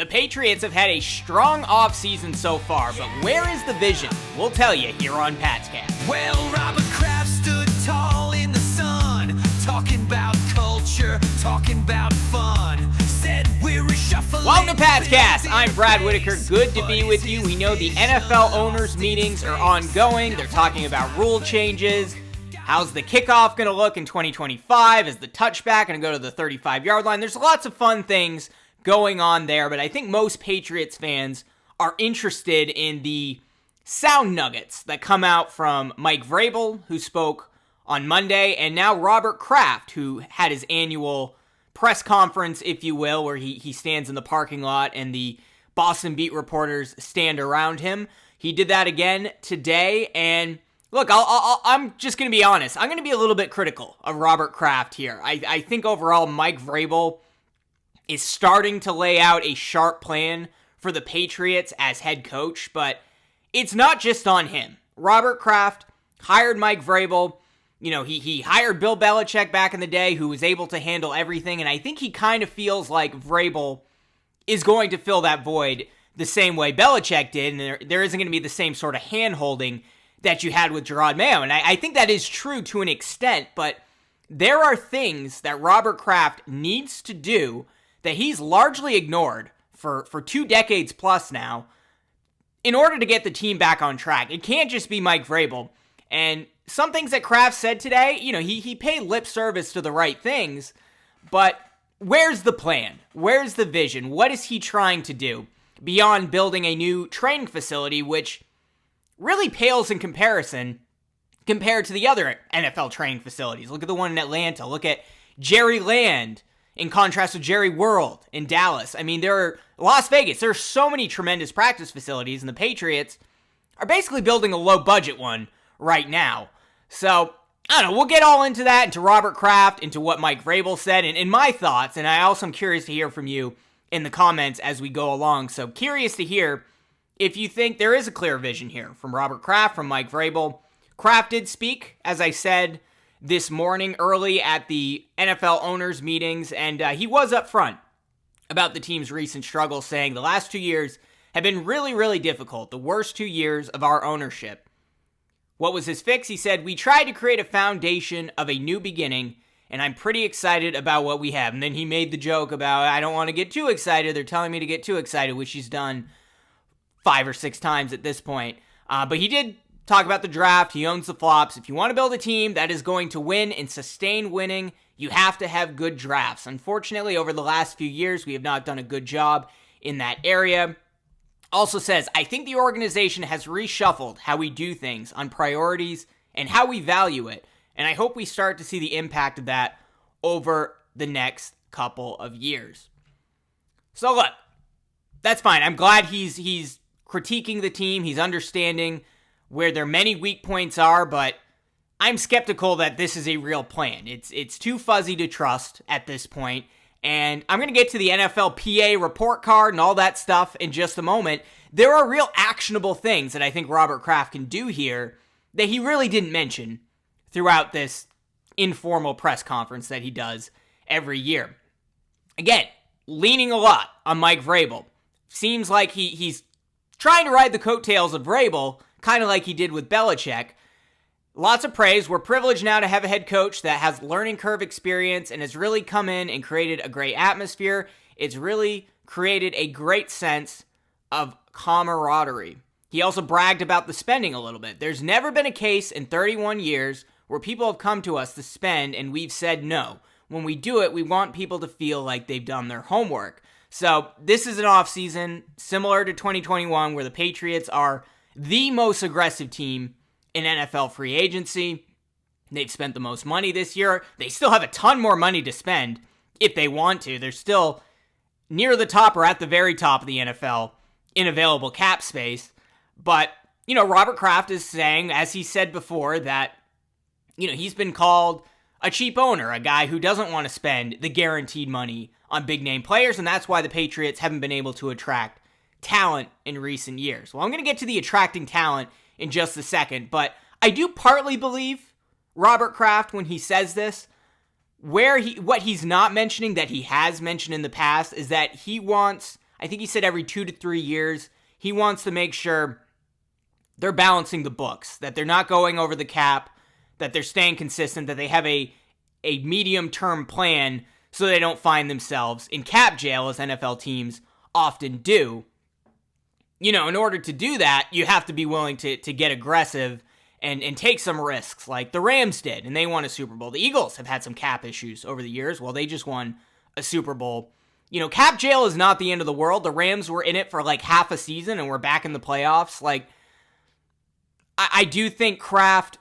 The Patriots have had a strong offseason so far, but where is the vision? We'll tell you here on Patscast. Well, Robert Kraft stood tall in the sun, talking about culture, talking about fun. Said we're reshuffling. Welcome to Patscast. I'm Brad Whitaker. Good to be with you. We know the NFL owners' meetings are ongoing. They're talking about rule changes. How's the kickoff going to look in 2025? Is the touchback going to go to the 35-yard line? There's lots of fun things going on there, but I think most Patriots fans are interested in the sound nuggets that come out from Mike Vrabel, who spoke on Monday, and now Robert Kraft, who had his annual press conference, if you will, where he stands in the parking lot and the Boston beat reporters stand around him. He did that again today, and look, I'm just going to be honest. I'm going to be a little bit critical of Robert Kraft here. I think overall Mike Vrabel is starting to lay out a sharp plan for the Patriots as head coach, but it's not just on him. Robert Kraft hired Mike Vrabel. You know, he hired Bill Belichick back in the day, who was able to handle everything, and I think he kind of feels like Vrabel is going to fill that void the same way Belichick did, and there isn't going to be the same sort of hand-holding that you had with Gerard Mayo, and I think that is true to an extent, but there are things that Robert Kraft needs to do that he's largely ignored for 2 decades plus now in order to get the team back on track. It can't just be Mike Vrabel. And some things that Kraft said today, you know, he paid lip service to the right things, but where's the plan? Where's the vision? What is he trying to do beyond building a new training facility, which really pales in comparison compared to the other NFL training facilities? Look at the one in Atlanta. Look at Jerry Land in contrast with Jerry World in Dallas. I mean, there are Las Vegas. There are so many tremendous practice facilities, and the Patriots are basically building a low-budget one right now. So, I don't know. We'll get all into that, into Robert Kraft, into what Mike Vrabel said, and my thoughts, and I also am curious to hear from you in the comments as we go along. So, curious to hear if you think there is a clear vision here from Robert Kraft, from Mike Vrabel. Kraft did speak, as I said, this morning early at the NFL owners meetings, and he was upfront about the team's recent struggles, saying the last 2 years have been really, really difficult, the worst 2 years of our ownership. What was his fix? He said, "We tried to create a foundation of a new beginning, and I'm pretty excited about what we have." And then he made the joke about, I don't want to get too excited. They're telling me to get too excited, which he's done 5 or 6 times at this point. But he did talk about the draft. He owns the flops. If you want to build a team that is going to win and sustain winning, you have to have good drafts. Unfortunately, over the last few years, we have not done a good job in that area. Also says, I think the organization has reshuffled how we do things on priorities and how we value it. And I hope we start to see the impact of that over the next couple of years. So look, that's fine. I'm glad he's critiquing the team. He's understanding where their many weak points are, but I'm skeptical that this is a real plan. It's too fuzzy to trust at this point, and I'm going to get to the NFLPA report card and all that stuff in just a moment. There are real actionable things that I think Robert Kraft can do here that he really didn't mention throughout this informal press conference that he does every year. Again, leaning a lot on Mike Vrabel. Seems like he's trying to ride the coattails of Vrabel, kind of like he did with Belichick. Lots of praise. We're privileged now to have a head coach that has learning curve experience and has really come in and created a great atmosphere. It's really created a great sense of camaraderie. He also bragged about the spending a little bit. There's never been a case in 31 years where people have come to us to spend and we've said no. When we do it, we want people to feel like they've done their homework. So this is an offseason similar to 2021 where the Patriots are the most aggressive team in NFL free agency. They've spent the most money this year. They still have a ton more money to spend if they want to. They're still near the top or at the very top of the NFL in available cap space. But, you know, Robert Kraft is saying, as he said before, that, you know, he's been called a cheap owner, a guy who doesn't want to spend the guaranteed money on big name players, and that's why the Patriots haven't been able to attract talent in recent years. Well, I'm going to get to the attracting talent in just a second, but I do partly believe Robert Kraft when he says this. What he's not mentioning that he has mentioned in the past is that he wants I think he said every 2 to 3 years. He wants to make sure they're balancing the books, that they're not going over the cap, that they're staying consistent, that they have a medium-term plan so they don't find themselves in cap jail, as NFL teams often do. In order to do that, you have to be willing to get aggressive and take some risks like the Rams did, and they won a Super Bowl. The Eagles have had some cap issues over the years. Well, they just won a Super Bowl. Cap jail is not the end of the world. The Rams were in it for like half a season, and we're back in the playoffs. Like, I do think Kraft,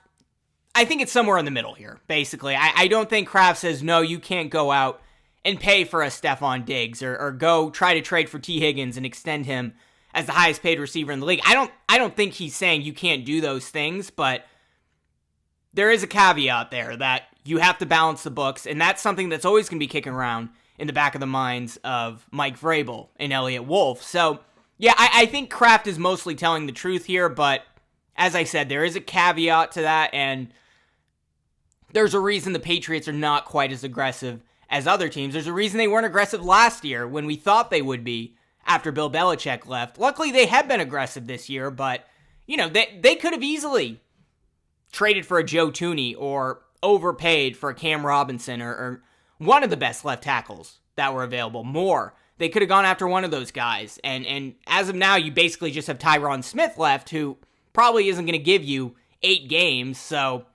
I think it's somewhere in the middle here, basically. I don't think Kraft says, no, you can't go out and pay for a Stephon Diggs or go try to trade for T. Higgins and extend him as the highest paid receiver in the league. I don't think he's saying you can't do those things, but there is a caveat there that you have to balance the books, and that's something that's always going to be kicking around in the back of the minds of Mike Vrabel and Elliott Wolf. So, yeah, I think Kraft is mostly telling the truth here, but as I said, there is a caveat to that, and there's a reason the Patriots are not quite as aggressive as other teams. There's a reason they weren't aggressive last year when we thought they would be after Bill Belichick left. Luckily, they have been aggressive this year, but, they could have easily traded for a Joe Tooney or overpaid for a Cam Robinson or one of the best left tackles that were available. More. They could have gone after one of those guys. And as of now, you basically just have Tyron Smith left, who probably isn't going to give you 8 games. So,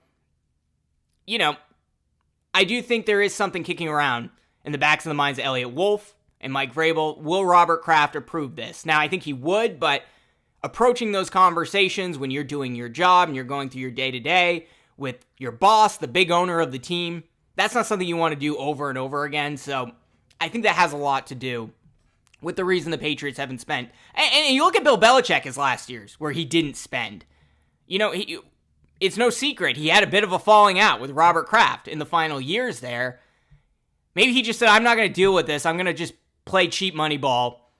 I do think there is something kicking around in the backs of the minds of Elliott Wolf and Mike Vrabel. Will Robert Kraft approve this? Now, I think he would, but approaching those conversations when you're doing your job and you're going through your day-to-day with your boss, the big owner of the team, that's not something you want to do over and over again. So I think that has a lot to do with the reason the Patriots haven't spent. And you look at Bill Belichick as last year's, where he didn't spend. It's no secret he had a bit of a falling out with Robert Kraft in the final years there. Maybe he just said, I'm not going to deal with this. I'm going to just play cheap money ball.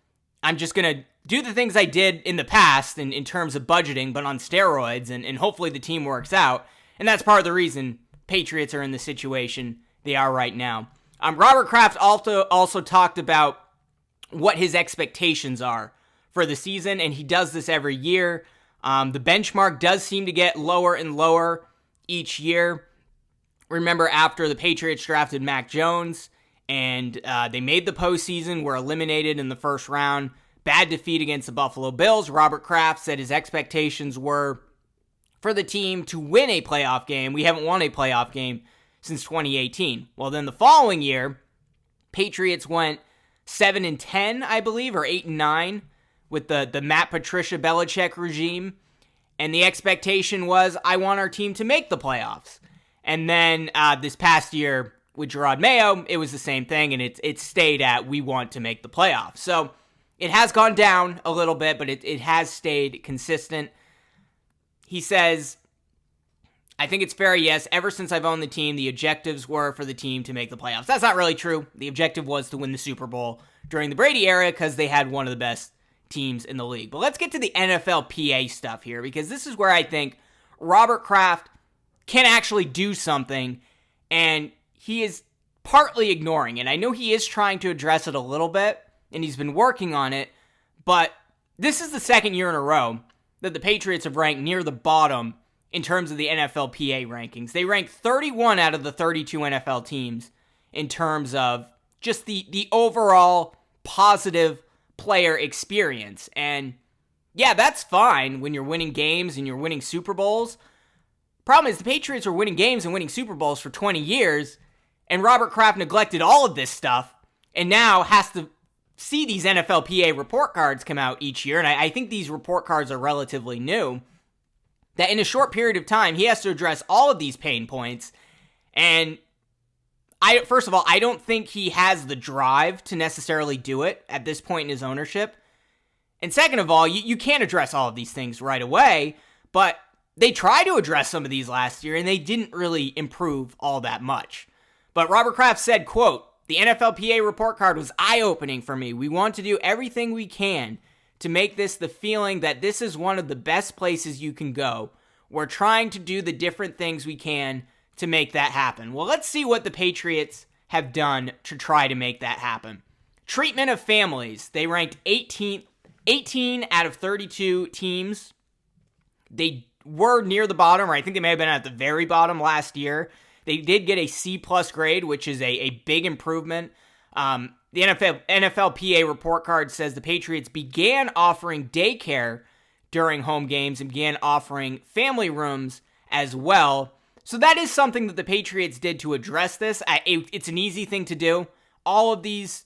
I'm just going to do the things I did in the past in terms of budgeting, but on steroids, and hopefully the team works out. And that's part of the reason Patriots are in the situation they are right now. Robert Kraft also talked about what his expectations are for the season, and he does this every year. The benchmark does seem to get lower and lower each year. Remember, after the Patriots drafted Mac Jones, and they made the postseason, were eliminated in the first round, bad defeat against the Buffalo Bills, Robert Kraft said his expectations were for the team to win a playoff game. We haven't won a playoff game since 2018. Well, then the following year, Patriots went 7-10, I believe, or 8-9 with the Matt Patricia Belichick regime. And the expectation was, I want our team to make the playoffs. And then this past year with Gerard Mayo, it was the same thing, and it stayed at, we want to make the playoffs. So it has gone down a little bit, but it has stayed consistent. He says, I think it's fair, yes, ever since I've owned the team, the objectives were for the team to make the playoffs. That's not really true. The objective was to win the Super Bowl during the Brady era because they had one of the best teams in the league. But let's get to the NFLPA stuff here, because this is where I think Robert Kraft can actually do something, and he is partly ignoring it. I know he is trying to address it a little bit, and he's been working on it, but this is the second year in a row that the Patriots have ranked near the bottom in terms of the NFLPA rankings. They rank 31 out of the 32 NFL teams in terms of just the overall positive player experience. And yeah, that's fine when you're winning games and you're winning Super Bowls. Problem is, the Patriots were winning games and winning Super Bowls for 20 years, and Robert Kraft neglected all of this stuff and now has to see these NFLPA report cards come out each year, and I think these report cards are relatively new, that in a short period of time, he has to address all of these pain points. And first of all, I don't think he has the drive to necessarily do it at this point in his ownership. And second of all, you can't address all of these things right away, but they tried to address some of these last year, and they didn't really improve all that much. But Robert Kraft said, quote, "The NFLPA report card was eye-opening for me. We want to do everything we can to make this the feeling that this is one of the best places you can go. We're trying to do the different things we can to make that happen." Well, let's see what the Patriots have done to try to make that happen. Treatment of families. They ranked 18 out of 32 teams. They were near the bottom, or I think they may have been at the very bottom last year. They did get a C+ grade, which is a big improvement. The NFLPA report card says the Patriots began offering daycare during home games and began offering family rooms as well. So that is something that the Patriots did to address this. It's an easy thing to do. All of these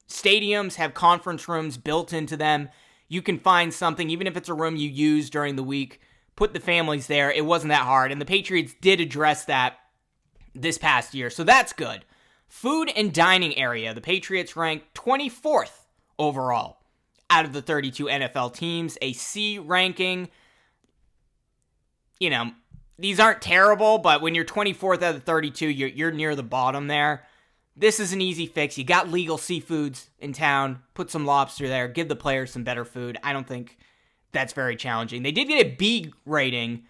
stadiums have conference rooms built into them. You can find something, even if it's a room you use during the week, put the families there. It wasn't that hard, and the Patriots did address that this past year, so that's good. Food and dining area. The Patriots ranked 24th overall out of the 32 NFL teams, a C ranking. You know, these aren't terrible, but when you're 24th out of 32, you're near the bottom there. This is an easy fix. You got legal seafoods in town. Put some lobster there. Give the players some better food. I don't think that's very challenging. They did get a B rating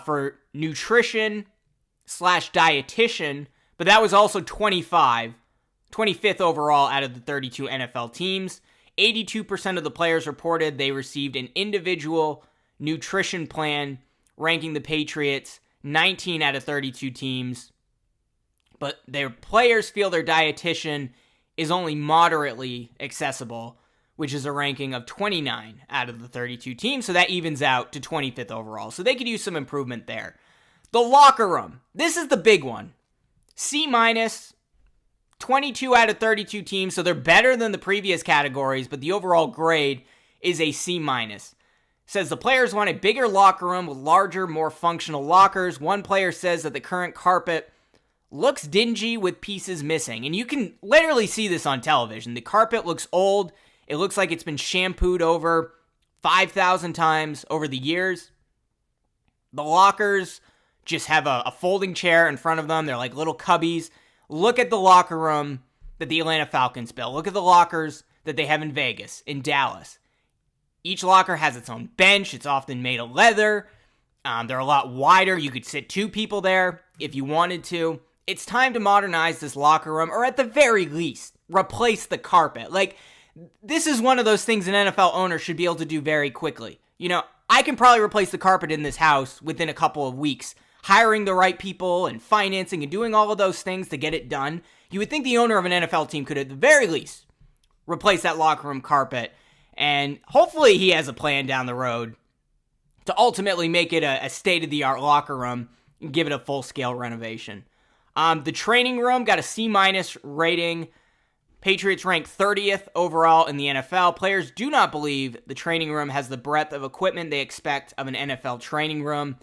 for nutrition / dietitian, but that was also 25 25th overall out of the 32 NFL teams. 82% of the players reported they received an individual nutrition plan, ranking the Patriots 19 out of 32 teams. But their players feel their dietitian is only moderately accessible, which is a ranking of 29 out of the 32 teams. So that evens out to 25th overall. So they could use some improvement there. The locker room. This is the big one. C-, 22 out of 32 teams, so they're better than the previous categories, but the overall grade is a C-. Says the players want a bigger locker room with larger, more functional lockers. One player says that the current carpet looks dingy with pieces missing, and you can literally see this on television. The carpet looks old. It looks like it's been shampooed over 5,000 times over the years. The lockers just have a folding chair in front of them. They're like little cubbies. Look at the locker room that the Atlanta Falcons built. Look at the lockers that they have in Vegas, in Dallas. Each locker has its own bench. It's often made of leather. They're a lot wider. You could sit two people there if you wanted to. It's time to modernize this locker room, or at the very least, replace the carpet. Like, this is one of those things an NFL owner should be able to do very quickly. You know, I can probably replace the carpet in this house within a couple of weeks. Hiring the right people and financing and doing all of those things to get it done. You would think the owner of an NFL team could at the very least replace that locker room carpet. And hopefully he has a plan down the road to ultimately make it a state-of-the-art locker room and give it a full-scale renovation. The training room got a C- rating. Patriots ranked 30th overall in the NFL. Players do not believe the training room has the breadth of equipment they expect of an NFL training room.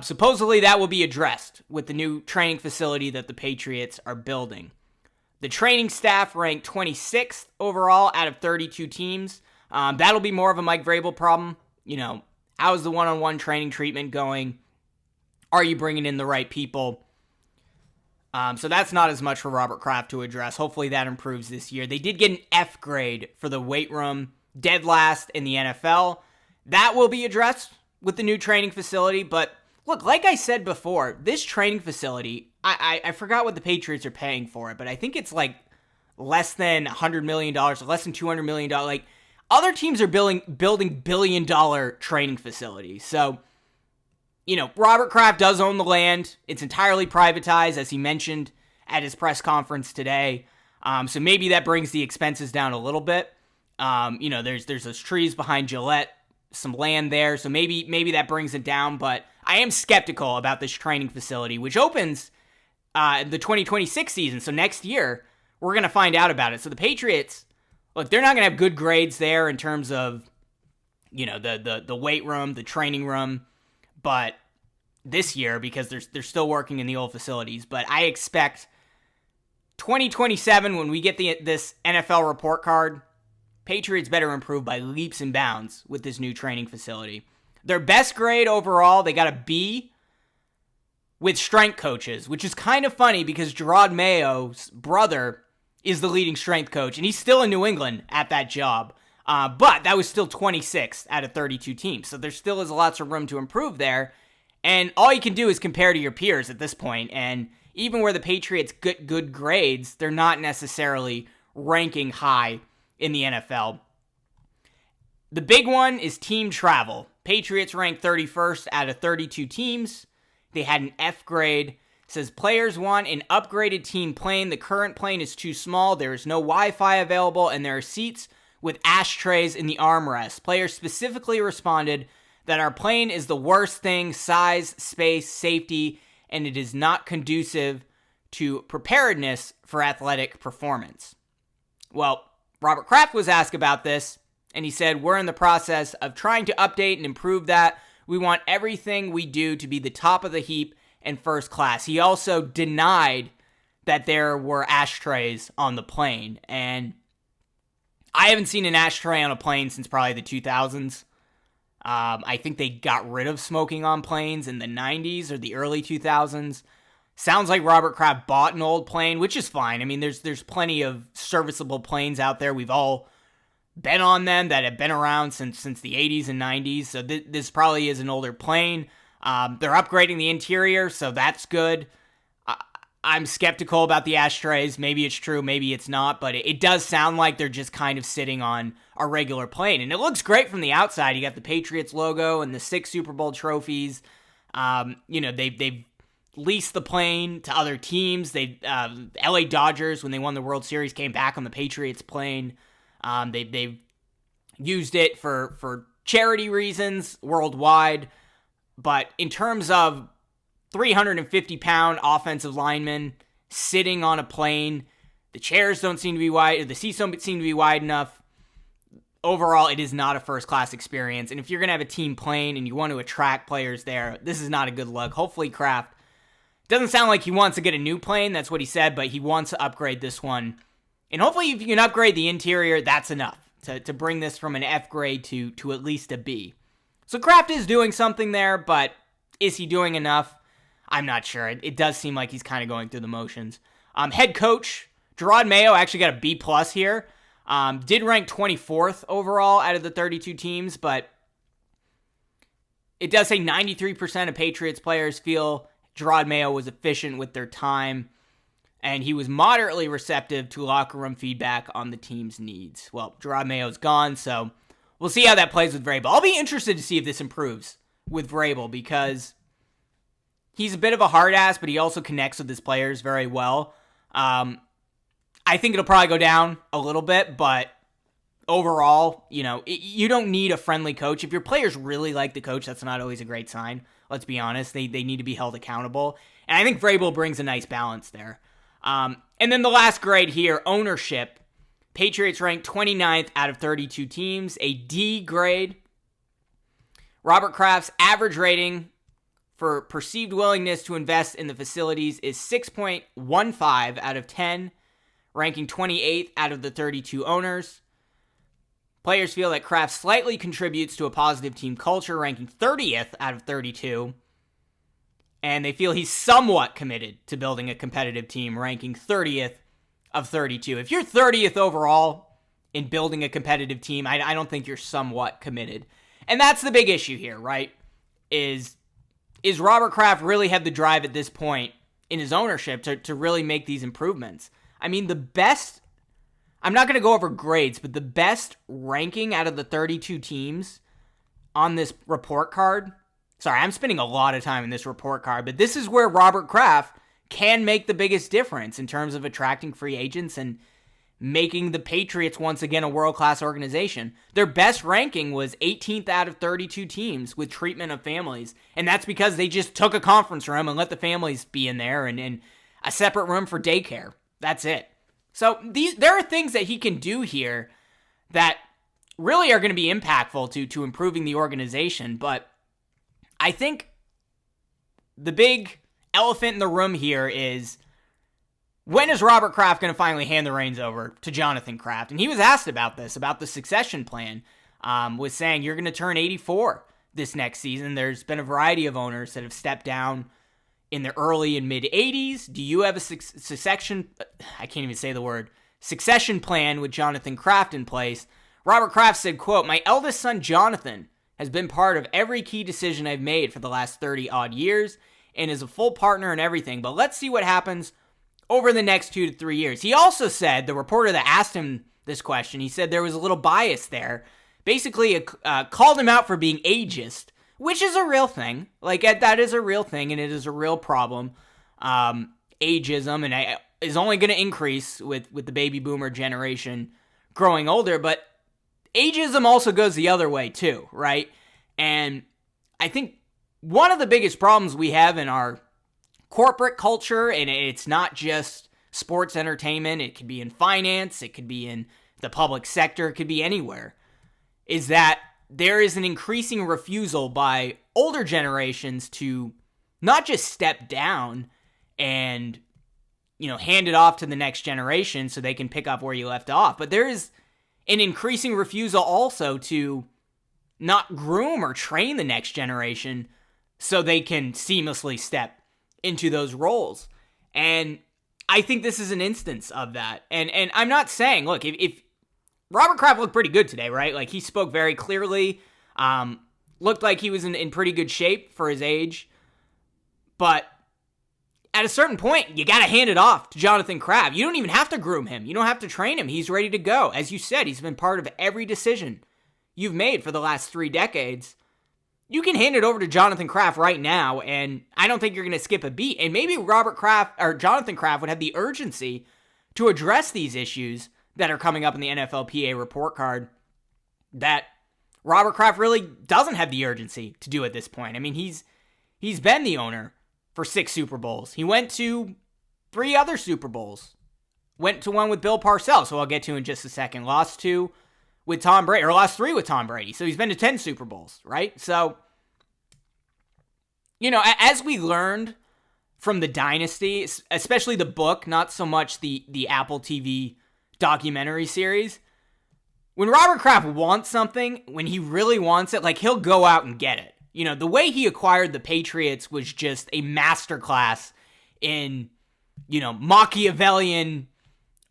Supposedly that will be addressed with the new training facility that the Patriots are building. The training staff ranked 26th overall out of 32 teams. That'll be more of a Mike Vrabel problem. You know, how's the one-on-one training treatment going? Are you bringing in the right people? So that's not as much for Robert Kraft to address. Hopefully that improves this year. They did get an F grade for the weight room, dead last in the NFL. That will be addressed with the new training facility, but look, like I said before, this training facility, I forgot what the Patriots are paying for it, but I think it's like less than $100 million, less than $200 million. Like, other teams are building billion-dollar training facilities. So, you know, Robert Kraft does own the land. It's entirely privatized, as he mentioned at his press conference today. So maybe that brings the expenses down a little bit. You know, there's those trees behind Gillette, some land there, so maybe that brings it down, but I am skeptical about this training facility, which opens the 2026 season, so next year, we're going to find out about it. So the Patriots, look, they're not going to have good grades there in terms of, you know, the weight room, the training room, but this year, because they're still working in the old facilities, but I expect 2027, when we get this NFL report card, Patriots better improve by leaps and bounds with this new training facility. Their best grade overall, they got a B with strength coaches, which is kind of funny because Gerard Mayo's brother is the leading strength coach, and he's still in New England at that job. But that was still 26th out of 32 teams, so there still is lots of room to improve there. And all you can do is compare to your peers at this point, and even where the Patriots get good grades, they're not necessarily ranking high in the NFL. The big one is team travel. Patriots ranked 31st out of 32 teams. They had an F grade. It says players want an upgraded team plane. The current plane is too small. There is no Wi-Fi available, and there are seats with ashtrays in the armrest. Players specifically responded that our plane is the worst thing, size, space, safety, and it is not conducive to preparedness for athletic performance. Well, Robert Kraft was asked about this, and he said, we're in the process of trying to update and improve that. We want everything we do to be the top of the heap and first class. He also denied that there were ashtrays on the plane, and I haven't seen an ashtray on a plane since probably the 2000s. I think they got rid of smoking on planes in the 90s or the early 2000s. Sounds like Robert Kraft bought an old plane, which is fine. I mean, there's plenty of serviceable planes out there. We've all been on them that have been around since the 80s and 90s. So this probably is an older plane. They're upgrading the interior, so that's good. I'm skeptical about the ashtrays. Maybe it's true, maybe it's not, but it does sound like they're just kind of sitting on a regular plane. And it looks great from the outside. You got the Patriots logo and the 6 Super Bowl trophies. They've leased the plane to other teams. LA Dodgers, when they won the World Series, came back on the Patriots plane. They've used it for charity reasons worldwide. But in terms of 350-pound offensive linemen sitting on a plane, the chairs don't seem to be wide, the seats don't seem to be wide enough. Overall, it is not a first-class experience. And if you're going to have a team plane and you want to attract players there, this is not a good look. Hopefully Kraft doesn't sound like he wants to get a new plane. That's what he said, but he wants to upgrade this one. And hopefully if you can upgrade the interior, that's enough to bring this from an F grade to at least a B. So Kraft is doing something there, but is he doing enough? I'm not sure. It does seem like he's kind of going through the motions. Head coach Gerard Mayo actually got a B+ here. Did rank 24th overall out of the 32 teams, but it does say 93% of Patriots players feel Gerard Mayo was efficient with their time, and he was moderately receptive to locker room feedback on the team's needs. Well, Gerard Mayo's gone, so we'll see how that plays with Vrabel. I'll be interested to see if this improves with Vrabel, because he's a bit of a hard ass, but he also connects with his players very well. I think it'll probably go down a little bit, but overall, you don't need a friendly coach. If your players really like the coach, that's not always a great sign. Let's be honest. They need to be held accountable. And I think Vrabel brings a nice balance there. And then the last grade here, ownership. Patriots ranked 29th out of 32 teams, a D grade. Robert Kraft's average rating for perceived willingness to invest in the facilities is 6.15 out of 10, ranking 28th out of the 32 owners. Players feel that Kraft slightly contributes to a positive team culture, ranking 30th out of 32. And they feel he's somewhat committed to building a competitive team, ranking 30th of 32. If you're 30th overall in building a competitive team, I don't think you're somewhat committed. And that's the big issue here, right? Is Robert Kraft really have the drive at this point in his ownership to really make these improvements? I mean, the best, I'm not going to go over grades, but the best ranking out of the 32 teams on this report card, sorry, I'm spending a lot of time in this report card, but this is where Robert Kraft can make the biggest difference in terms of attracting free agents and making the Patriots once again a world-class organization. Their best ranking was 18th out of 32 teams with treatment of families, and that's because they just took a conference room and let the families be in there and a separate room for daycare. That's it. So there are things that he can do here that really are going to be impactful to improving the organization, but I think the big elephant in the room here is, when is Robert Kraft going to finally hand the reins over to Jonathan Kraft? And he was asked about this, about the succession plan, was saying, you're going to turn 84 this next season. There's been a variety of owners that have stepped down in the early and mid-80s. Do you have a succession plan with Jonathan Kraft in place? Robert Kraft said, quote, "My eldest son, Jonathan, has been part of every key decision I've made for the last 30-odd years and is a full partner in everything. But let's see what happens over the next 2 to 3 years. He also said, the reporter that asked him this question, he said there was a little bias there. Basically, called him out for being ageist, which is a real thing. Like, that is a real thing, and it is a real problem. Ageism, and is only going to increase with the baby boomer generation growing older, but ageism also goes the other way too, right? And I think one of the biggest problems we have in our corporate culture, and it's not just sports entertainment, it could be in finance, it could be in the public sector, it could be anywhere, is that there is an increasing refusal by older generations to not just step down and, hand it off to the next generation so they can pick up where you left off, but there is an increasing refusal also to not groom or train the next generation so they can seamlessly step into those roles. And I think this is an instance of that. And I'm not saying, look, if Robert Kraft looked pretty good today, right? Like, he spoke very clearly, looked like he was in pretty good shape for his age. But at a certain point, you got to hand it off to Jonathan Kraft. You don't even have to groom him. You don't have to train him. He's ready to go. As you said, he's been part of every decision you've made for the last 3 decades. You can hand it over to Jonathan Kraft right now, and I don't think you're going to skip a beat. And maybe Robert Kraft or Jonathan Kraft would have the urgency to address these issues that are coming up in the NFLPA report card that Robert Kraft really doesn't have the urgency to do at this point. I mean, he's been the owner for 6 Super Bowls. He went to 3 other Super Bowls. Went to one with Bill Parcells, who I'll get to in just a second. Lost 2 with Tom Brady, or lost 3 with Tom Brady. So he's been to 10 Super Bowls, right? So, as we learned from the Dynasty, especially the book, not so much the Apple TV documentary series, when Robert Kraft wants something, when he really wants it, like, he'll go out and get it. The way he acquired the Patriots was just a masterclass in, Machiavellian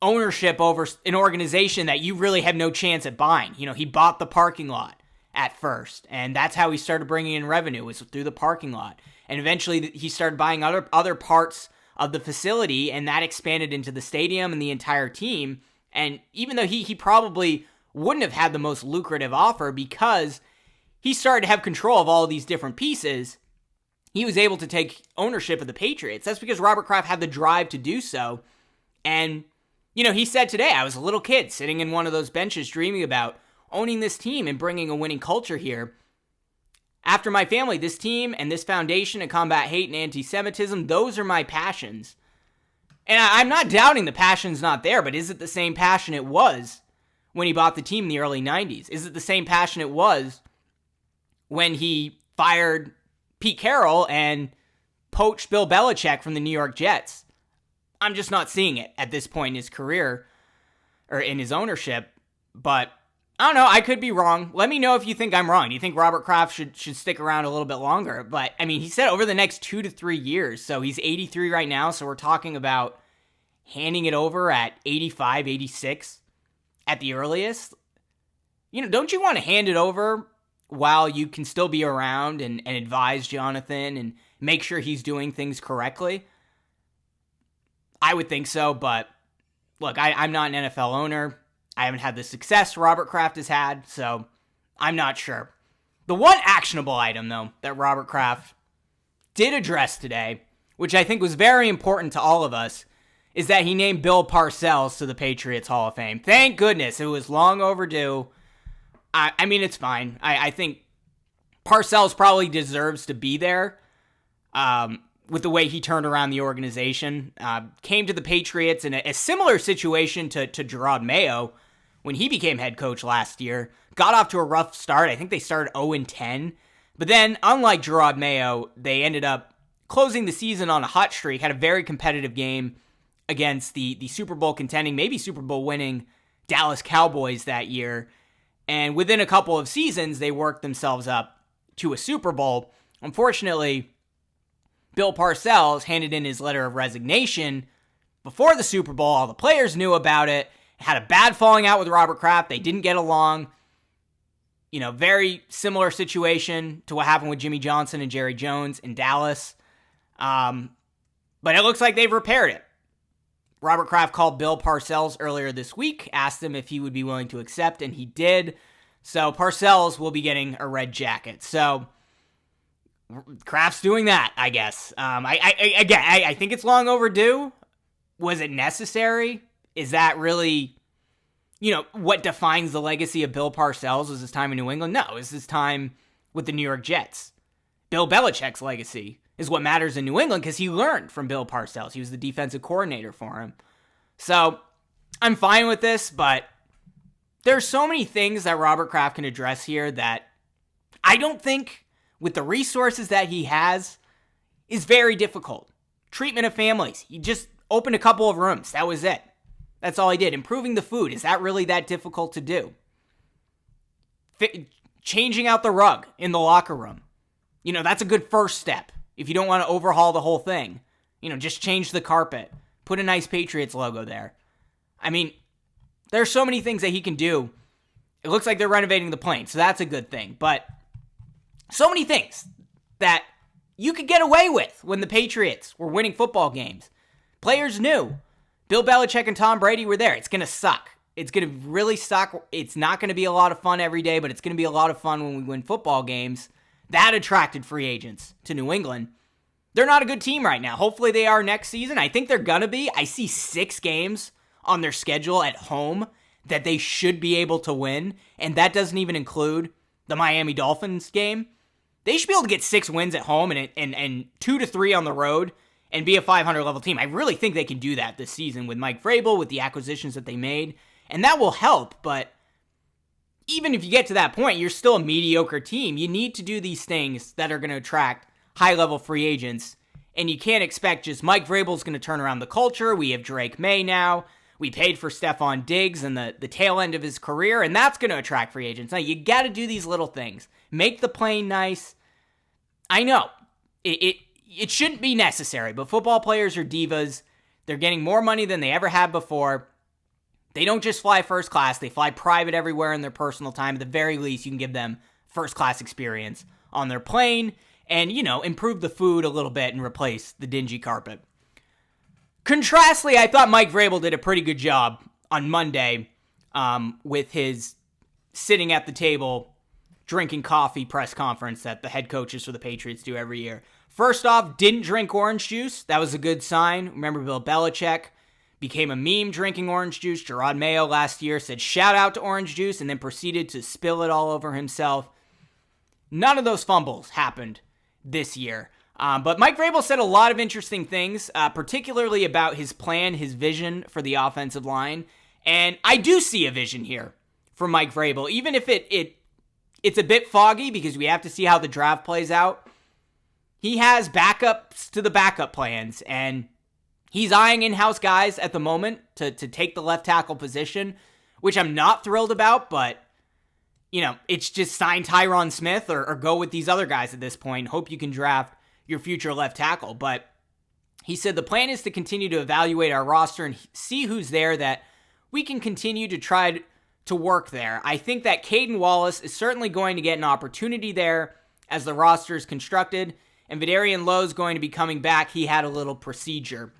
ownership over an organization that you really have no chance at buying. He bought the parking lot at first, and that's how he started bringing in revenue, was through the parking lot. And eventually he started buying other parts of the facility, and that expanded into the stadium and the entire team. And even though he probably wouldn't have had the most lucrative offer, because he started to have control of all of these different pieces, he was able to take ownership of the Patriots. That's because Robert Kraft had the drive to do so. And, he said today, I was a little kid sitting in one of those benches dreaming about owning this team and bringing a winning culture here. After my family, this team and this foundation to combat hate and anti-Semitism, those are my passions. And I'm not doubting the passion's not there, but is it the same passion it was when he bought the team in the early 90s? Is it the same passion it was when he fired Pete Carroll and poached Bill Belichick from the New York Jets? I'm just not seeing it at this point in his career or in his ownership, but I don't know. I could be wrong. Let me know if you think I'm wrong. Do you think Robert Kraft should stick around a little bit longer? But, I mean, he said over the next 2 to 3 years, so he's 83 right now, so we're talking about handing it over at 85, 86 at the earliest. Don't you want to hand it over while you can still be around and advise Jonathan and make sure he's doing things correctly? I would think so, but look, I'm not an NFL owner. I haven't had the success Robert Kraft has had, so I'm not sure. The one actionable item, though, that Robert Kraft did address today, which I think was very important to all of us, is that he named Bill Parcells to the Patriots Hall of Fame. Thank goodness. It was long overdue. I mean, it's fine. I think Parcells probably deserves to be there with the way he turned around the organization. Came to the Patriots in a similar situation to Gerard Mayo when he became head coach last year. Got off to a rough start. I think they started 0-10. But then, unlike Gerard Mayo, they ended up closing the season on a hot streak. Had a very competitive game against the Super Bowl contending, maybe Super Bowl winning Dallas Cowboys that year. And within a couple of seasons, they worked themselves up to a Super Bowl. Unfortunately, Bill Parcells handed in his letter of resignation before the Super Bowl. All the players knew about it. Had a bad falling out with Robert Kraft. They didn't get along. Very similar situation to what happened with Jimmy Johnson and Jerry Jones in Dallas. But it looks like they've repaired it. Robert Kraft called Bill Parcells earlier this week, asked him if he would be willing to accept, and he did. So Parcells will be getting a red jacket. So Kraft's doing that, I guess. I think it's long overdue. Was it necessary? Is that really, what defines the legacy of Bill Parcells? Was his time in New England? No, it's his time with the New York Jets. Bill Belichick's legacy is what matters in New England because he learned from Bill Parcells. He was the defensive coordinator for him. So I'm fine with this, but there's so many things that Robert Kraft can address here that I don't think, with the resources that he has, is very difficult. Treatment of families. He just opened a couple of rooms. That was it. That's all he did. Improving the food. Is that really that difficult to do? Changing out the rug in the locker room. That's a good first step. If you don't want to overhaul the whole thing, just change the carpet. Put a nice Patriots logo there. I mean, there's so many things that he can do. It looks like they're renovating the plane, so that's a good thing. But so many things that you could get away with when the Patriots were winning football games. Players knew. Bill Belichick and Tom Brady were there. It's going to suck. It's going to really suck. It's not going to be a lot of fun every day, but it's going to be a lot of fun when we win football games. That attracted free agents to New England. They're not a good team right now. Hopefully they are next season. I think they're going to be. I see 6 games on their schedule at home that they should be able to win, and that doesn't even include the Miami Dolphins game. They should be able to get 6 wins at home and 2 to 3 on the road and be a 500 level team. I really think they can do that this season with Mike Vrabel, with the acquisitions that they made, and that will help. But even if you get to that point, you're still a mediocre team. You need to do these things that are going to attract high-level free agents, and you can't expect just Mike Vrabel's going to turn around the culture. We have Drake May now. We paid for Stephon Diggs in the tail end of his career, and that's going to attract free agents. Now, you got to do these little things. Make the plane nice. I know, it shouldn't be necessary, but football players are divas. They're getting more money than they ever had before. They don't just fly first class. They fly private everywhere in their personal time. At the very least, you can give them first-class experience on their plane and, improve the food a little bit and replace the dingy carpet. Contrastly, I thought Mike Vrabel did a pretty good job on Monday with his sitting at the table, drinking coffee press conference that the head coaches for the Patriots do every year. First off, didn't drink orange juice. That was a good sign. Remember, Bill Belichick became a meme drinking orange juice. Gerard Mayo last year said, shout out to orange juice, and then proceeded to spill it all over himself. None of those fumbles happened this year. But Mike Vrabel said a lot of interesting things, particularly about his plan, his vision for the offensive line. And I do see a vision here for Mike Vrabel, even if it's a bit foggy because we have to see how the draft plays out. He has backups to the backup plans, and he's eyeing in-house guys at the moment to take the left tackle position, which I'm not thrilled about, but, it's just sign Tyron Smith or go with these other guys at this point. Hope you can draft your future left tackle. But he said the plan is to continue to evaluate our roster and see who's there that we can continue to try to work there. I think that Caden Wallace is certainly going to get an opportunity there as the roster is constructed, and Vidarian Lowe's going to be coming back. He had a little procedure.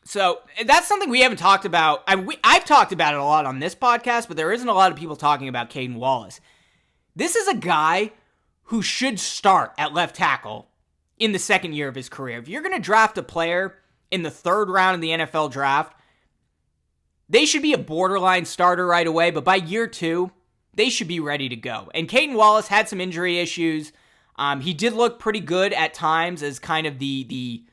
So that's something we haven't talked about. I've talked about it a lot on this podcast, but there isn't a lot of people talking about Caden Wallace. This is a guy who should start at left tackle in the second year of his career. If you're going to draft a player in the 3rd round of the NFL draft, they should be a borderline starter right away, but by year 2, they should be ready to go. And Caden Wallace had some injury issues. He did look pretty good at times as kind of the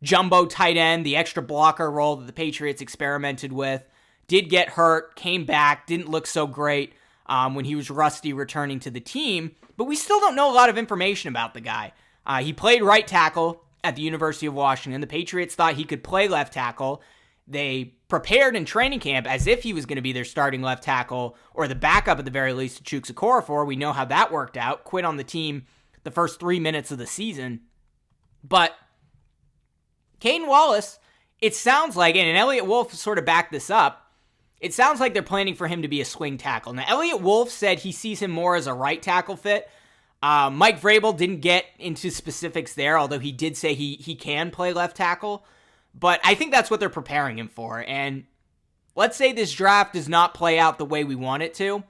jumbo tight end, the extra blocker role that the Patriots experimented with. Did get hurt, came back, didn't look so great when he was rusty returning to the team. But we still don't know a lot of information about the guy. He played right tackle at the University of Washington. The Patriots thought he could play left tackle. They prepared in training camp as if he was going to be their starting left tackle, or the backup at the very least to Chuks Okorafor. We know how that worked out. Quit on the team the first 3 minutes of the season. But Caden Wallace, it sounds like, and Elliott Wolf sort of backed this up, it sounds like they're planning for him to be a swing tackle. Now, Elliott Wolf said he sees him more as a right tackle fit. Mike Vrabel didn't get into specifics there, although he did say he can play left tackle. But I think that's what they're preparing him for. And let's say this draft does not play out the way we want it to.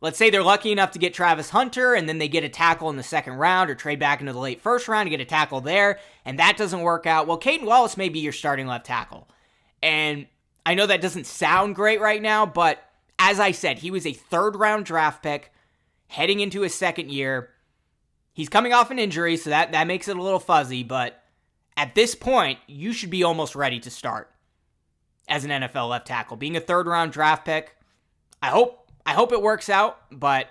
Let's say they're lucky enough to get Travis Hunter, and then they get a tackle in the second round or trade back into the late first round to get a tackle there, and that doesn't work out. Well, Caden Wallace may be your starting left tackle. And I know that doesn't sound great right now, but as I said, he was a third-round draft pick heading into his second year. He's coming off an injury, so that makes it a little fuzzy, but at this point, you should be almost ready to start as an NFL left tackle. Being a third-round draft pick, I hope it works out, but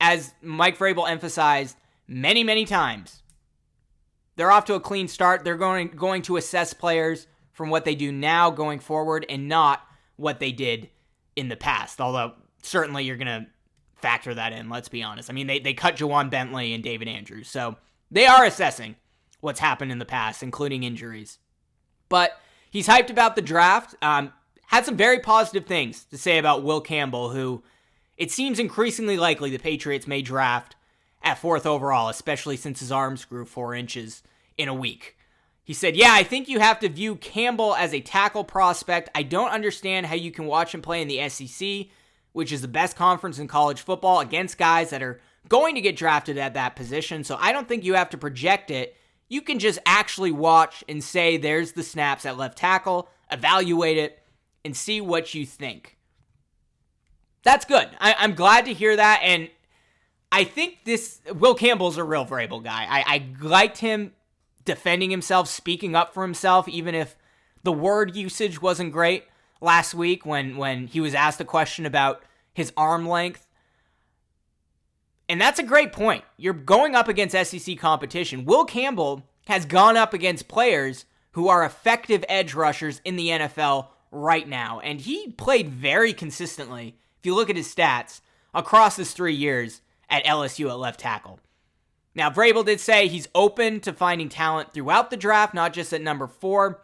as Mike Vrabel emphasized many, many times, they're off to a clean start. They're going to assess players from what they do now going forward and not what they did in the past, although certainly you're going to factor that in, let's be honest. I mean, they cut Juwan Bentley and David Andrews, so they are assessing what's happened in the past, including injuries. But he's hyped about the draft, had some very positive things to say about Will Campbell, who it seems increasingly likely the Patriots may draft at 4th overall, especially since his arms grew 4 inches in a week. He said, "Yeah, I think you have to view Campbell as a tackle prospect. I don't understand how you can watch him play in the SEC, which is the best conference in college football, against guys that are going to get drafted at that position. So I don't think you have to project it. You can just actually watch and say, there's the snaps at left tackle, evaluate it, and see what you think." That's good. I'm glad to hear that, and I think Will Campbell's a real Vrabel guy. I liked him defending himself, speaking up for himself, even if the word usage wasn't great last week when he was asked a question about his arm length. And that's a great point. You're going up against SEC competition. Will Campbell has gone up against players who are effective edge rushers in the NFL right now, and he played very consistently, if you look at his stats, across his 3 years at LSU at left tackle. Now, Vrabel did say he's open to finding talent throughout the draft, not just at number 4.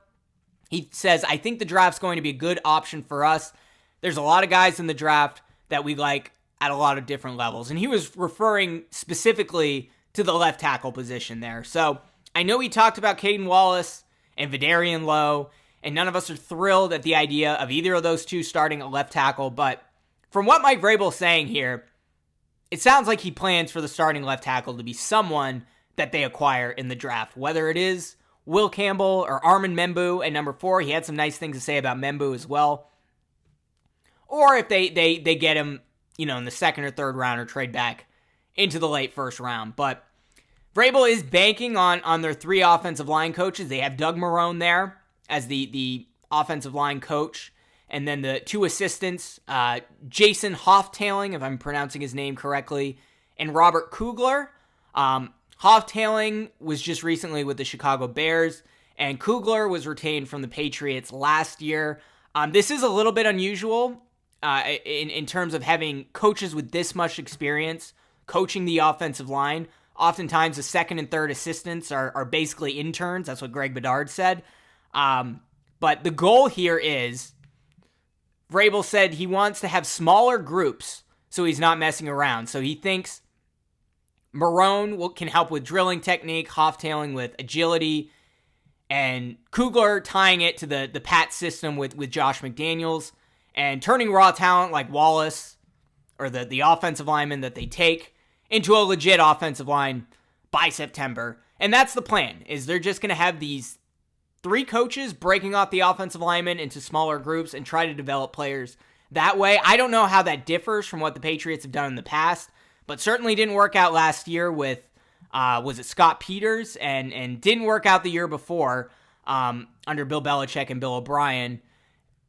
He says, "I think the draft's going to be a good option for us. There's a lot of guys in the draft that we like at a lot of different levels." And he was referring specifically to the left tackle position there. So I know he talked about Caden Wallace and Vidarian Lowe, and none of us are thrilled at the idea of either of those two starting at left tackle. But from what Mike Vrabel's saying here, it sounds like he plans for the starting left tackle to be someone that they acquire in the draft, whether it is Will Campbell or Armin Membu at number 4. He had some nice things to say about Membu as well. Or if they get him, in the second or third round or trade back into the late first round. But Vrabel is banking on their 3 offensive line coaches. They have Doug Marrone there as the offensive line coach. And then the 2 assistants, Jason Hoftailing, if I'm pronouncing his name correctly, and Robert Kugler. Hoftailing was just recently with the Chicago Bears, and Kugler was retained from the Patriots last year. This is a little bit unusual in terms of having coaches with this much experience coaching the offensive line. Oftentimes, the second and third assistants are basically interns. That's what Greg Bedard said. But the goal here is, Vrabel said he wants to have smaller groups so he's not messing around. So he thinks Marrone can help with drilling technique, Hoftailing with agility, and Kugler tying it to the Pat system with Josh McDaniels, and turning raw talent like Wallace or the offensive lineman that they take into a legit offensive line by September. And that's the plan, is they're just going to have these 3 coaches breaking off the offensive linemen into smaller groups and try to develop players that way. I don't know how that differs from what the Patriots have done in the past, but certainly didn't work out last year with, was it Scott Peters, and didn't work out the year before under Bill Belichick and Bill O'Brien.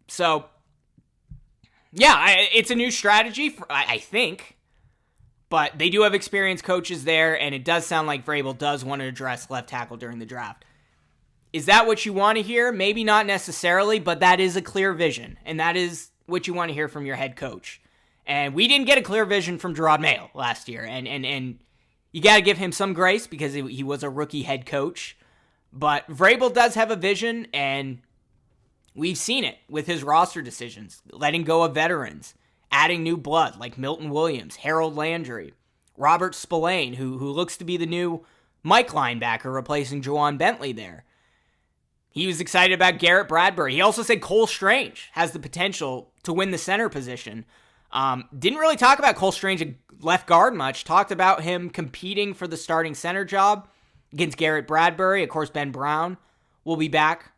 So, yeah, it's a new strategy, I think, but they do have experienced coaches there, and it does sound like Vrabel does want to address left tackle during the draft. Is that what you want to hear? Maybe not necessarily, but that is a clear vision, and that is what you want to hear from your head coach. And we didn't get a clear vision from Jerod Mayo last year, and you got to give him some grace because he was a rookie head coach. But Vrabel does have a vision, and we've seen it with his roster decisions, letting go of veterans, adding new blood like Milton Williams, Harold Landry, Robert Spillane, who looks to be the new Mike linebacker replacing Juwan Bentley there. He was excited about Garrett Bradbury. He also said Cole Strange has the potential to win the center position. Didn't really talk about Cole Strange at left guard much. Talked about him competing for the starting center job against Garrett Bradbury. Of course, Ben Brown will be back.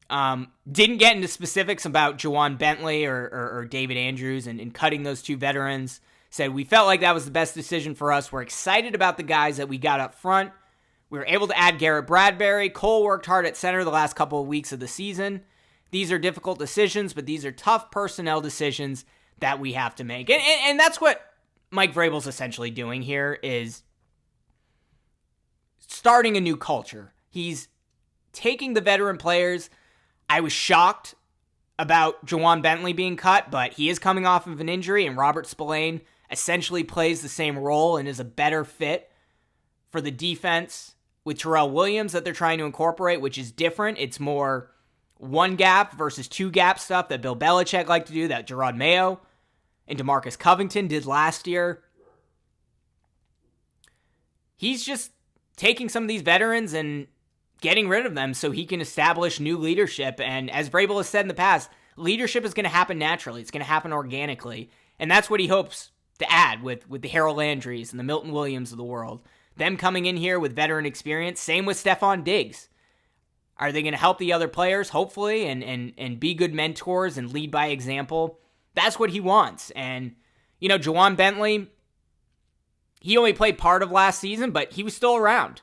Didn't get into specifics about Jawan Bentley or David Andrews and cutting those two veterans. Said, we felt like that was the best decision for us. We're excited about the guys that we got up front. We were able to add Garrett Bradbury. Cole worked hard at center the last couple of weeks of the season. These are difficult decisions, but these are tough personnel decisions that we have to make. And that's what Mike Vrabel's essentially doing here, is starting a new culture. He's taking the veteran players. I was shocked about Jawan Bentley being cut, but he is coming off of an injury, and Robert Spillane essentially plays the same role and is a better fit for the defense with Terrell Williams that they're trying to incorporate, which is different. It's more one gap versus two gap stuff that Bill Belichick liked to do, that Gerard Mayo and DeMarcus Covington did last year. He's just taking some of these veterans and getting rid of them so he can establish new leadership. And as Vrabel has said in the past, leadership is going to happen naturally. It's going to happen organically. And that's what he hopes to add with the Harold Landrys and the Milton Williams of the world. Them coming in here with veteran experience. Same with Stephon Diggs. Are they going to help the other players, hopefully, and be good mentors and lead by example? That's what he wants. And, Jawan Bentley, he only played part of last season, but he was still around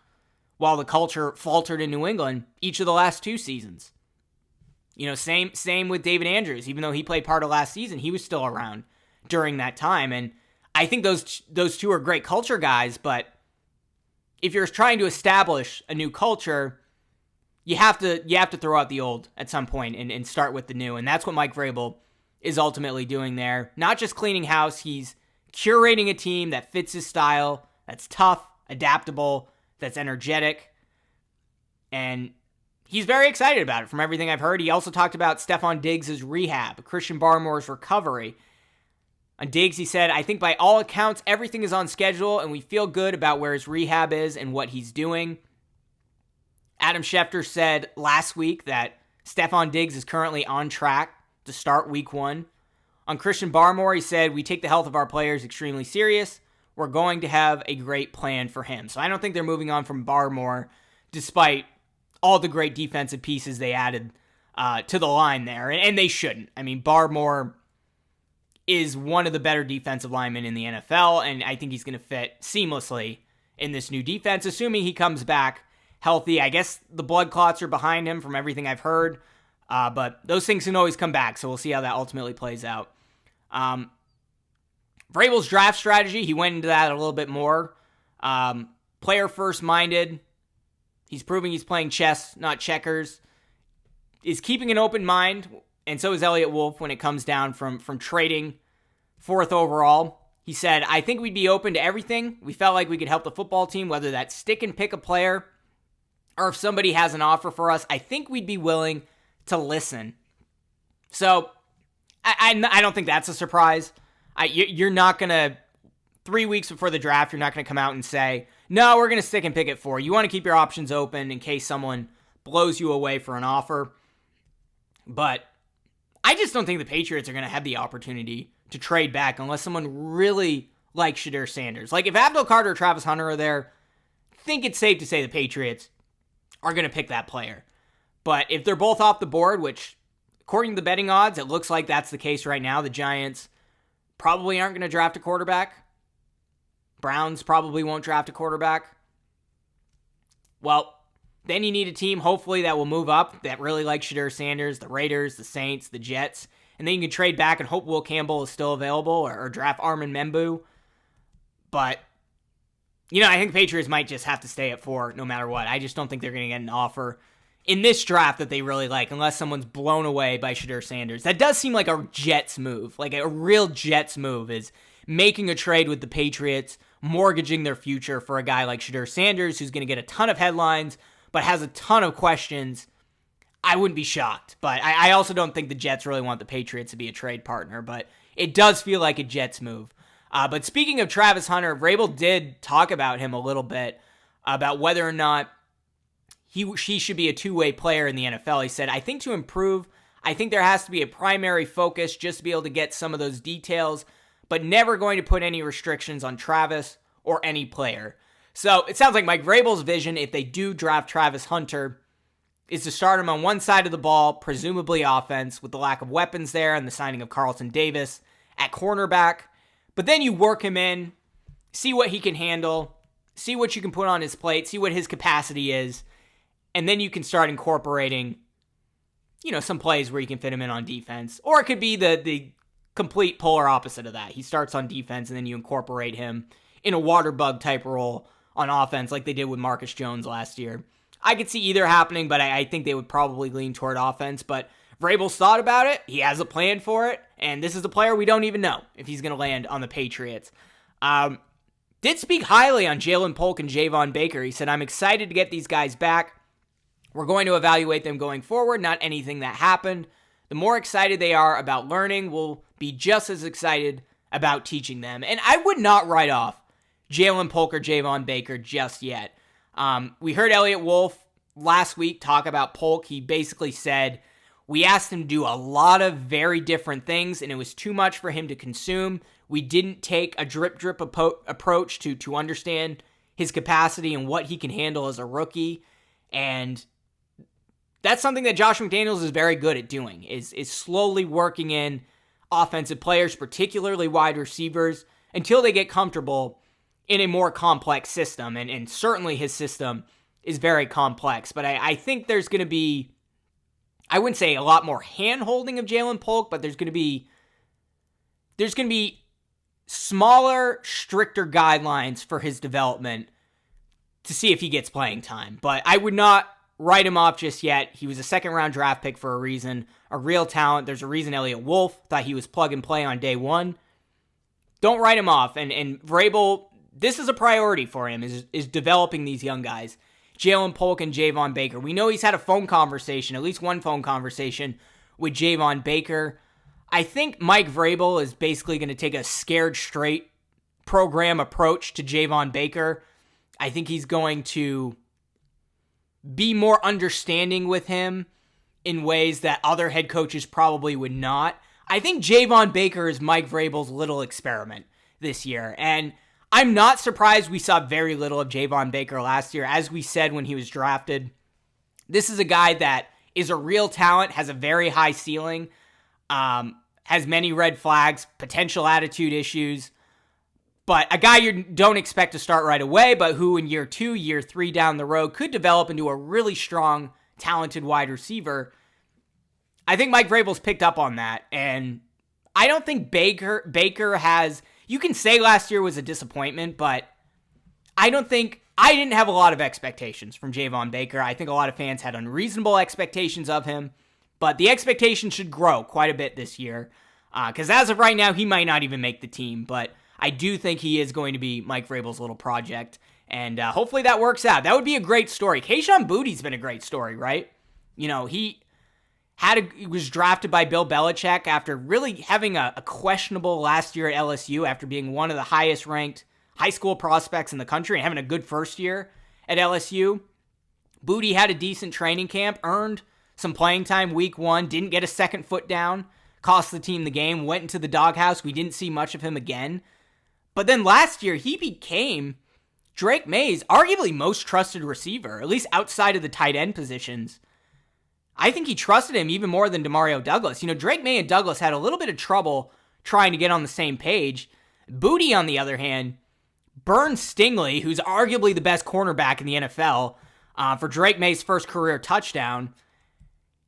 while the culture faltered in New England each of the last two seasons. Same with David Andrews. Even though he played part of last season, he was still around during that time. And I think those two are great culture guys, but if you're trying to establish a new culture, you have to throw out the old at some point and start with the new. And that's what Mike Vrabel is ultimately doing there. Not just cleaning house, he's curating a team that fits his style, that's tough, adaptable, that's energetic. And he's very excited about it from everything I've heard. He also talked about Stephon Diggs' rehab, Christian Barmore's recovery. On Diggs, he said, I think by all accounts, everything is on schedule, and we feel good about where his rehab is and what he's doing. Adam Schefter said last week that Stephon Diggs is currently on track to start week 1. On Christian Barmore, he said, we take the health of our players extremely serious. We're going to have a great plan for him. So I don't think they're moving on from Barmore, despite all the great defensive pieces they added to the line there. And they shouldn't. I mean, Barmore is one of the better defensive linemen in the NFL, and I think he's going to fit seamlessly in this new defense, assuming he comes back healthy. I guess the blood clots are behind him from everything I've heard, but those things can always come back, so we'll see how that ultimately plays out. Vrabel's draft strategy, he went into that a little bit more. Player first minded. He's proving he's playing chess, not checkers. Is keeping an open mind, and so is Elliott Wolf when it comes down from trading 4th overall. He said, I think we'd be open to everything. We felt like we could help the football team, whether that's stick and pick a player or if somebody has an offer for us, I think we'd be willing to listen. So I don't think that's a surprise. You're not going to, 3 weeks before the draft, you're not going to come out and say, no, we're going to stick and pick it for you. You want to keep your options open in case someone blows you away for an offer. But I just don't think the Patriots are going to have the opportunity to trade back unless someone really likes Shedeur Sanders. Like, if Abdul Carter or Travis Hunter are there, I think it's safe to say the Patriots are going to pick that player. But if they're both off the board, which, according to the betting odds, it looks like that's the case right now, the Giants probably aren't going to draft a quarterback. Browns probably won't draft a quarterback. Well, then you need a team, hopefully, that will move up, that really likes Shedeur Sanders, the Raiders, the Saints, the Jets. And then you can trade back and hope Will Campbell is still available or draft Armin Membu. But, I think the Patriots might just have to stay at 4 no matter what. I just don't think they're going to get an offer in this draft that they really like unless someone's blown away by Shedeur Sanders. That does seem like a Jets move. Like a real Jets move is making a trade with the Patriots, mortgaging their future for a guy like Shedeur Sanders who's going to get a ton of headlines but has a ton of questions. I wouldn't be shocked. But I also don't think the Jets really want the Patriots to be a trade partner. But it does feel like a Jets move. But speaking of Travis Hunter, Vrabel did talk about him a little bit, about whether or not he should be a two-way player in the NFL. He said, I think to improve, I think there has to be a primary focus just to be able to get some of those details, but never going to put any restrictions on Travis or any player. So it sounds like Mike Vrabel's vision, if they do draft Travis Hunter, is to start him on one side of the ball, presumably offense, with the lack of weapons there and the signing of Carlton Davis at cornerback. But then you work him in, see what he can handle, see what you can put on his plate, see what his capacity is, and then you can start incorporating, some plays where you can fit him in on defense. Or it could be the complete polar opposite of that. He starts on defense and then you incorporate him in a water bug type role on offense like they did with Marcus Jones last year. I could see either happening, but I think they would probably lean toward offense. But Vrabel's thought about it. He has a plan for it. And this is a player we don't even know if he's going to land on the Patriots. Did speak highly on Jalen Polk and Javon Baker. He said, I'm excited to get these guys back. We're going to evaluate them going forward, not anything that happened. The more excited they are about learning, we'll be just as excited about teaching them. And I would not write off Jalen Polk or Javon Baker just yet. We heard Elliott Wolf last week talk about Polk. He basically said, we asked him to do a lot of very different things, and it was too much for him to consume. We didn't take a drip approach to understand his capacity and what he can handle as a rookie. And that's something that Josh McDaniels is very good at doing, is slowly working in offensive players, particularly wide receivers, until they get comfortable in a more complex system. And certainly his system is very complex. But I think there's going to be, I wouldn't say a lot more hand-holding of Jalen Polk, but there's going to be smaller, stricter guidelines for his development to see if he gets playing time. But I would not write him off just yet. He was a second-round draft pick for a reason, a real talent. There's a reason Elliott Wolf thought he was plug and play on day one. Don't write him off. And Vrabel, this is a priority for him, is developing these young guys. Jalen Polk and Javon Baker. We know he's had a phone conversation, at least one phone conversation with Javon Baker. I think Mike Vrabel is basically going to take a scared straight program approach to Javon Baker. I think he's going to be more understanding with him in ways that other head coaches probably would not. I think Javon Baker is Mike Vrabel's little experiment this year. And I'm not surprised we saw very little of Javon Baker last year. As we said when he was drafted, this is a guy that is a real talent, has a very high ceiling, has many red flags, potential attitude issues, but a guy you don't expect to start right away, but who in year 2, year 3 down the road could develop into a really strong, talented wide receiver. I think Mike Vrabel's picked up on that, and I don't think Baker has... You can say last year was a disappointment, but I didn't have a lot of expectations from Javon Baker. I think a lot of fans had unreasonable expectations of him, but the expectations should grow quite a bit this year, because as of right now, he might not even make the team, but I do think he is going to be Mike Vrabel's little project, and hopefully that works out. That would be a great story. Kayshon Boutte's been a great story, right? He was drafted by Bill Belichick after really having a questionable last year at LSU after being one of the highest ranked high school prospects in the country and having a good first year at LSU. Boutte had a decent training camp, earned some playing time week 1, didn't get a second foot down, cost the team the game, went into the doghouse. We didn't see much of him again. But then last year, he became Drake May's arguably most trusted receiver, at least outside of the tight end positions. I think he trusted him even more than Demario Douglas. Drake May and Douglas had a little bit of trouble trying to get on the same page. Boutte, on the other hand, burned Stingley, who's arguably the best cornerback in the NFL, for Drake May's first career touchdown.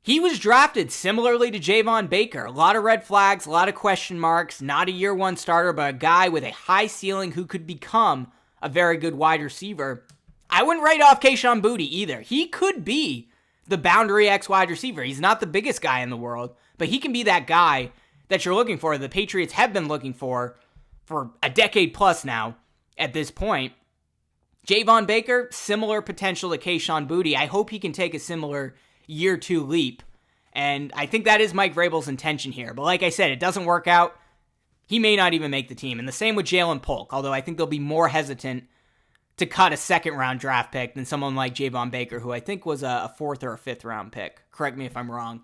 He was drafted similarly to Javon Baker. A lot of red flags, a lot of question marks, not a year 1 starter, but a guy with a high ceiling who could become a very good wide receiver. I wouldn't write off Kayshon Boutte either. He could be the boundary X wide receiver. He's not the biggest guy in the world, but he can be that guy that you're looking for, the Patriots have been looking for a decade plus now at this point. Javon Baker, similar potential to Kayshon Boutte. I hope he can take a similar year 2 leap, and I think that is Mike Vrabel's intention here. But like I said, it doesn't work out, he may not even make the team. And the same with Jalen Polk, although I think they'll be more hesitant to cut a second-round draft pick than someone like Javon Baker, who I think was a fourth or a fifth-round pick. Correct me if I'm wrong.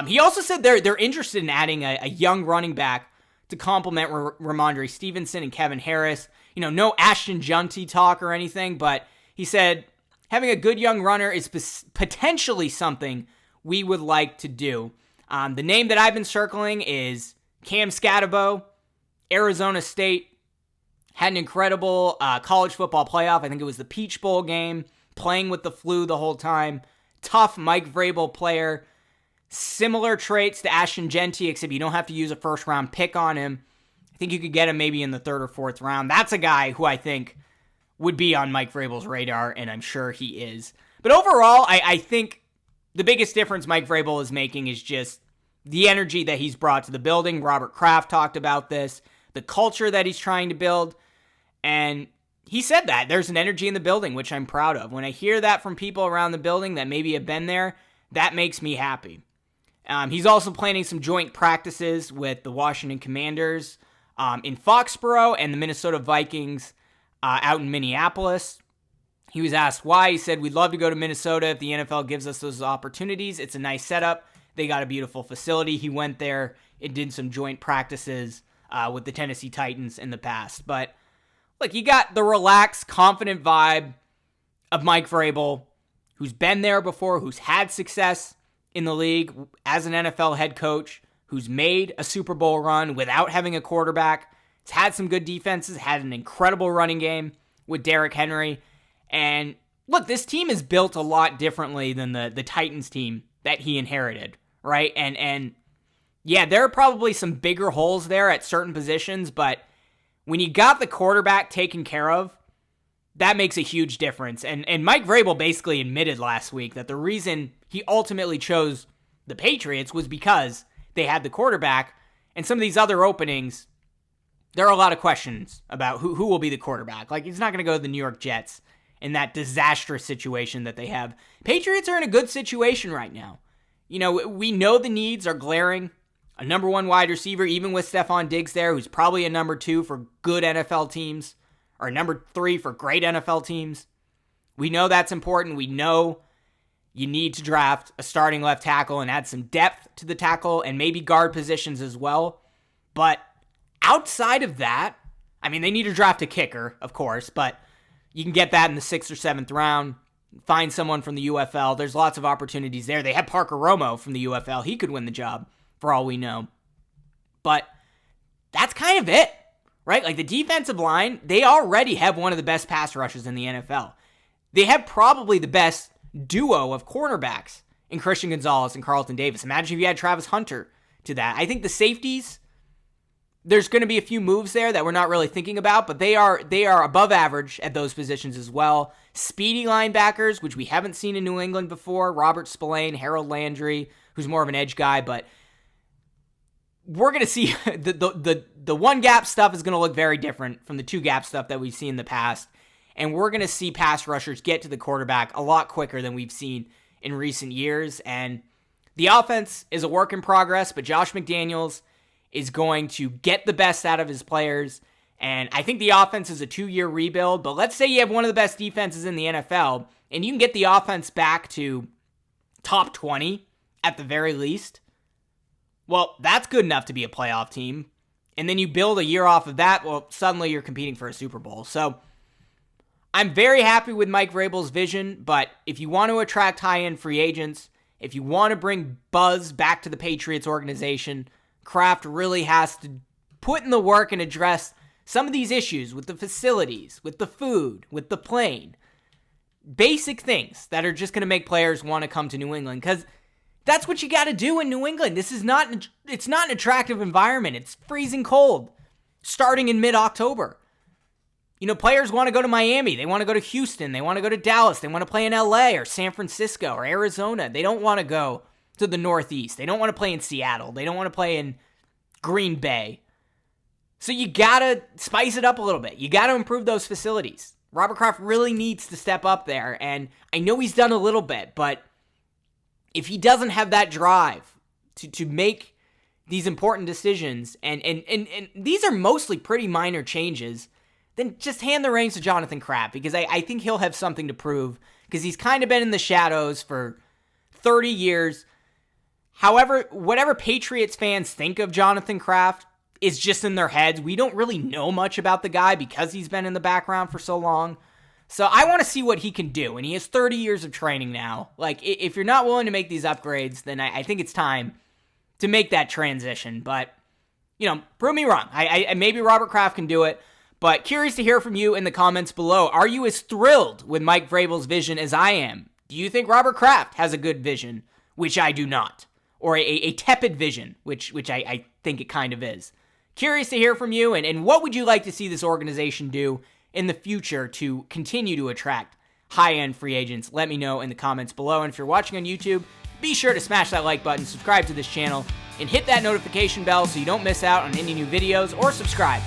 He also said they're interested in adding a young running back to complement Ramondre Stevenson and Kevin Harris. No Ashton Junty talk or anything, but he said having a good young runner is potentially something we would like to do. The name that I've been circling is Cam Scatterbo. Arizona State had an incredible college football playoff. I think it was the Peach Bowl game, playing with the flu the whole time. Tough Mike Vrabel player. Similar traits to Ashton Junty, except you don't have to use a first-round pick on him. I think you could get him maybe in the third or fourth round. That's a guy who I think would be on Mike Vrabel's radar, and I'm sure he is. But overall, I think the biggest difference Mike Vrabel is making is just the energy that he's brought to the building. Robert Kraft talked about this, the culture that he's trying to build, and he said that there's an energy in the building, which I'm proud of. When I hear that from people around the building that maybe have been there, that makes me happy. He's also planning some joint practices with the Washington Commanders in Foxborough and the Minnesota Vikings out in Minneapolis. He was asked why. He said, "We'd love to go to Minnesota if the NFL gives us those opportunities. It's a nice setup. They got a beautiful facility." He went there and did some joint practices with the Tennessee Titans in the past. But look, you got the relaxed, confident vibe of Mike Vrabel, who's been there before, who's had success in the league as an NFL head coach, who's made a Super Bowl run without having a quarterback. He's had some good defenses, had an incredible running game with Derrick Henry. And look, this team is built a lot differently than the Titans team that he inherited, right? And yeah, there are probably some bigger holes there at certain positions, but when you got the quarterback taken care of, that makes a huge difference. And Mike Vrabel basically admitted last week that the reason he ultimately chose the Patriots was because they had the quarterback, and some of these other openings, there are a lot of questions about who will be the quarterback. Like, he's not going to go to the New York Jets in that disastrous situation that they have. Patriots are in a good situation right now. We know the needs are glaring. A number one wide receiver, even with Stephon Diggs there, who's probably a number two for good NFL teams, or number three for great NFL teams. We know that's important. We know you need to draft a starting left tackle and add some depth to the tackle and maybe guard positions as well. But outside of that, they need to draft a kicker, of course, but you can get that in the 6th or 7th round. Find someone from the UFL. There's lots of opportunities there. They have Parker Romo from the UFL. He could win the job, for all we know. But that's kind of it, right? Like, the defensive line, they already have one of the best pass rushers in the NFL. They have probably the best duo of cornerbacks in Christian Gonzalez and Carlton Davis. Imagine if you had Travis Hunter to that. I think the safeties, there's going to be a few moves there that we're not really thinking about, but they are above average at those positions as well. Speedy linebackers, which we haven't seen in New England before. Robert Spillane, Harold Landry, who's more of an edge guy, but we're going to see the one gap stuff is going to look very different from the two gap stuff that we've seen in the past. And we're going to see pass rushers get to the quarterback a lot quicker than we've seen in recent years. And the offense is a work in progress, but Josh McDaniels is going to get the best out of his players. And I think the offense is a 2-year rebuild. But let's say you have one of the best defenses in the NFL, and you can get the offense back to top 20 at the very least. Well, that's good enough to be a playoff team. And then you build a year off of that, well, suddenly you're competing for a Super Bowl. So I'm very happy with Mike Vrabel's vision, but if you want to attract high-end free agents, if you want to bring buzz back to the Patriots organization, Kraft really has to put in the work and address some of these issues with the facilities, with the food, with the plane. Basic things that are just going to make players want to come to New England, because that's what you got to do in New England. It's not an attractive environment. It's freezing cold starting in mid-October. Players want to go to Miami. They want to go to Houston. They want to go to Dallas. They want to play in LA or San Francisco or Arizona. They don't want to go to the Northeast. They don't want to play in Seattle. They don't want to play in Green Bay. So you got to spice it up a little bit. You got to improve those facilities. Robert Kraft really needs to step up there, and I know he's done a little bit, but if he doesn't have that drive to make these important decisions, and these are mostly pretty minor changes then just hand the reins to Jonathan Kraft, because I think he'll have something to prove, because he's kind of been in the shadows for 30 years. However, whatever Patriots fans think of Jonathan Kraft is just in their heads. We don't really know much about the guy because he's been in the background for so long. So I want to see what he can do, and he has 30 years of training now. Like, if you're not willing to make these upgrades, then I think it's time to make that transition. But, prove me wrong. I maybe Robert Kraft can do it, but curious to hear from you in the comments below. Are you as thrilled with Mike Vrabel's vision as I am? Do you think Robert Kraft has a good vision, which I do not? Or a tepid vision, which I think it kind of is. Curious to hear from you, and what would you like to see this organization do in the future to continue to attract high-end free agents? Let me know in the comments below. And if you're watching on YouTube, be sure to smash that like button, subscribe to this channel, and hit that notification bell so you don't miss out on any new videos, or subscribe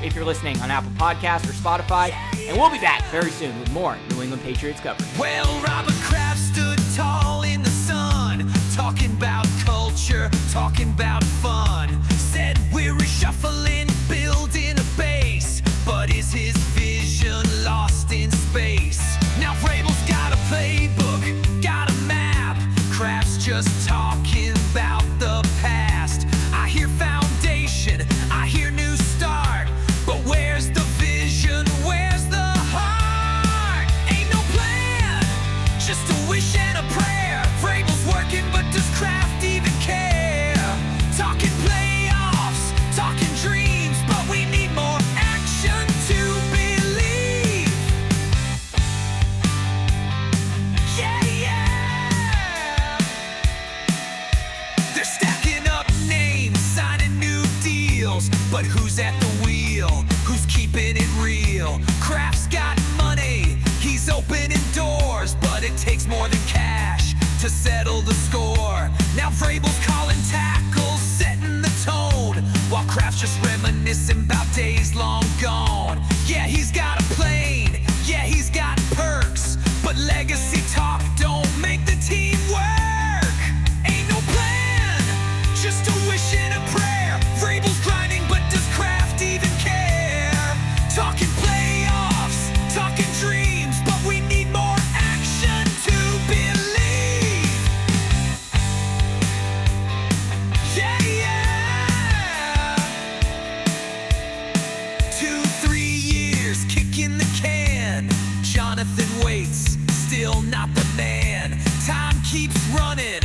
if you're listening on Apple Podcasts or Spotify. And we'll be back very soon with more New England Patriots coverage. Well, Robert Kraft stood tall in the sun, talking about culture, talking about fun. Said we're reshuffling, building a base, but is his vision lost in space? Now Vrabel's got a playbook, got a map. Kraft's just talking about the past. I hear foundation, I hear new start, but where's the vision? Where's the heart? Ain't no plan, just a wish and a prayer. Vrabel's working, but does Kraft even care? Talking playoffs, talking dreams, but we need more action to believe. Yeah. They're stacking up names, signing new deals, but who's at the wheel? Who's keeping it real? Kraft's got money, he's opening doors, but it takes more than cash to settle the score. Now Vrabel's calling tackles, setting the tone, while Kraft's just reminiscing about days long gone. Yeah, he's got a plane, yeah, he's got perks, but legacy talk don't make the team work. Ain't no plan, just a wish and a prayer. Vrabel's grinding, but does Kraft even care? Talking playoffs, talking dreams, but we need more action to believe. Yeah. 2-3 years kicking the can. Jonathan waits, still not the man. Time keeps running,